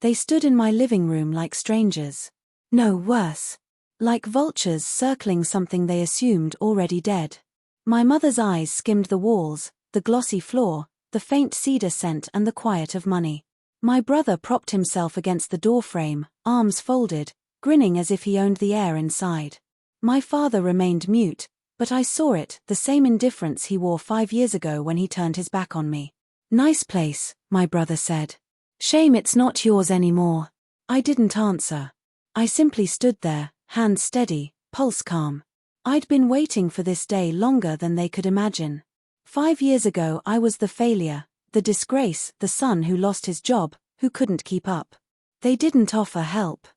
They stood in my living room like strangers. No, worse. Like vultures circling something they assumed already dead. My mother's eyes skimmed the walls, the glossy floor, the faint cedar scent and the quiet of money. My brother propped himself against the doorframe, arms folded, grinning as if he owned the air inside. My father remained mute, but I saw it, the same indifference he wore 5 years ago when he turned his back on me. "Nice place," my brother said. "Shame it's not yours anymore." I didn't answer. I simply stood there, hands steady, pulse calm. I'd been waiting for this day longer than they could imagine. 5 years ago I was the failure, the disgrace, the son who lost his job, who couldn't keep up. They didn't offer help.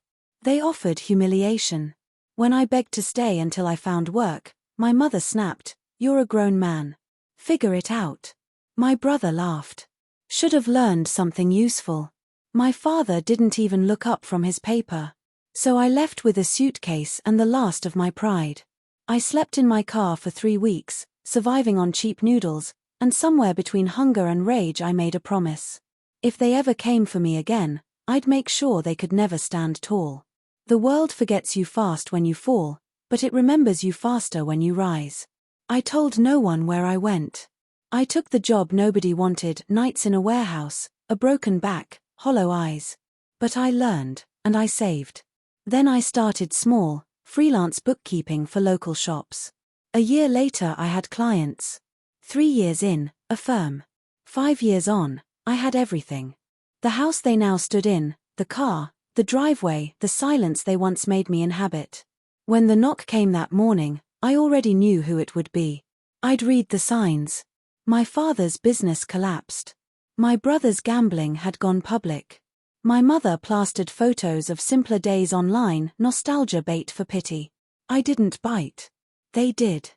They offered humiliation. When I begged to stay until I found work, my mother snapped, "You're a grown man. Figure it out." My brother laughed. Should have learned something useful. My father didn't even look up from his paper. So I left with a suitcase and the last of my pride. I slept in my car for 3 weeks, surviving on cheap noodles, and somewhere between hunger and rage I made a promise. If they ever came for me again, I'd make sure they could never stand tall. The world forgets you fast when you fall, but it remembers you faster when you rise. I told no one where I went. I took the job nobody wanted, nights in a warehouse, a broken back, hollow eyes. But I learned, and I saved. Then I started small, freelance bookkeeping for local shops. A year later I had clients. 3 years in, a firm. 5 years on, I had everything. The house they now stood in, the car, the driveway, the silence they once made me inhabit. When the knock came that morning, I already knew who it would be. I'd read the signs. My father's business collapsed. My brother's gambling had gone public. My mother plastered photos of simpler days online, nostalgia bait for pity. I didn't bite. They did.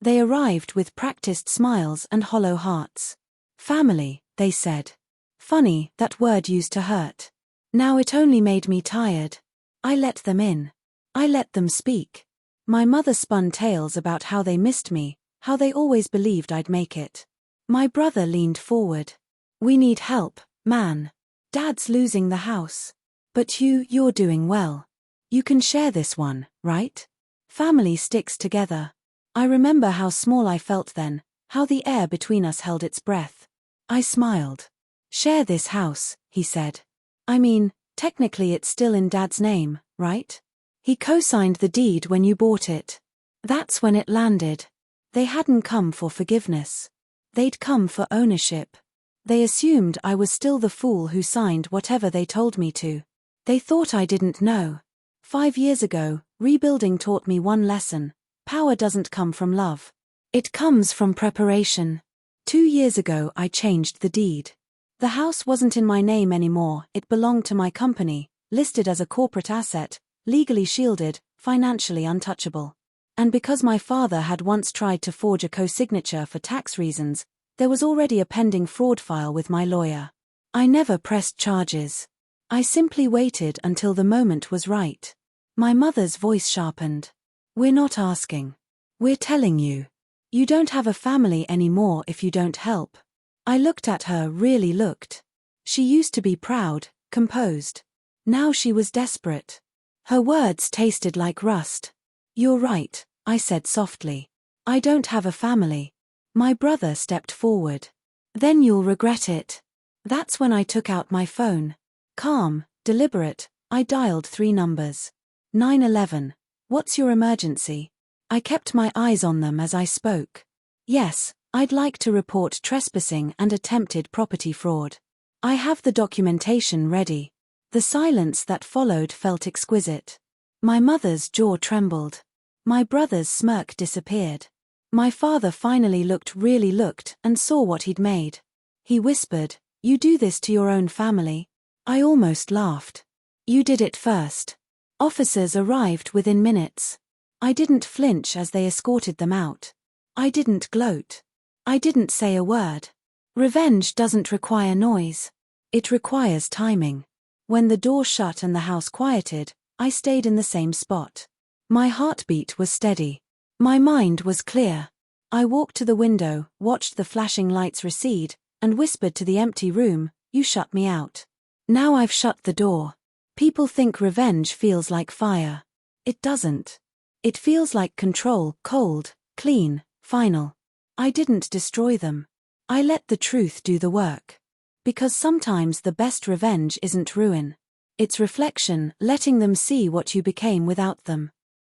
They arrived with practiced smiles and hollow hearts. "Family," they said. Funny, that word used to hurt. Now it only made me tired. I let them in. I let them speak. My mother spun tales about how they missed me, how they always believed I'd make it. My brother leaned forward. "We need help, man. Dad's losing the house. But you're doing well. You can share this one, right? Family sticks together." I remember how small I felt then, how the air between us held its breath. I smiled. "Share this house," he said. "I mean, technically it's still in Dad's name, right? He co-signed the deed when you bought it." That's when it landed. They hadn't come for forgiveness. They'd come for ownership. They assumed I was still the fool who signed whatever they told me to. They thought I didn't know. 5 years ago, rebuilding taught me one lesson: power doesn't come from love. It comes from preparation. 2 years ago I changed the deed. The house wasn't in my name anymore, it belonged to my company, listed as a corporate asset, legally shielded, financially untouchable. And because my father had once tried to forge a co-signature for tax reasons, there was already a pending fraud file with my lawyer. I never pressed charges. I simply waited until the moment was right. My mother's voice sharpened. "We're not asking. We're telling you. You don't have a family anymore if you don't help." I looked at her, really looked. She used to be proud, composed. Now she was desperate. Her words tasted like rust. "You're right," I said softly. "I don't have a family." My brother stepped forward. "Then you'll regret it." That's when I took out my phone. Calm, deliberate, I dialed 3 numbers. 911. "What's your emergency?" I kept my eyes on them as I spoke. "Yes, I'd like to report trespassing and attempted property fraud. I have the documentation ready." The silence that followed felt exquisite. My mother's jaw trembled. My brother's smirk disappeared. My father finally really looked and saw what he'd made. He whispered, "You do this to your own family?" I almost laughed. "You did it first." Officers arrived within minutes. I didn't flinch as they escorted them out. I didn't gloat. I didn't say a word. Revenge doesn't require noise. It requires timing. When the door shut and the house quieted, I stayed in the same spot. My heartbeat was steady. My mind was clear. I walked to the window, watched the flashing lights recede, and whispered to the empty room, "You shut me out. Now I've shut the door. People think revenge feels like fire. It doesn't. It feels like control, cold, clean, final. I didn't destroy them. I let the truth do the work. Because sometimes the best revenge isn't ruin. It's reflection, letting them see what you became without them.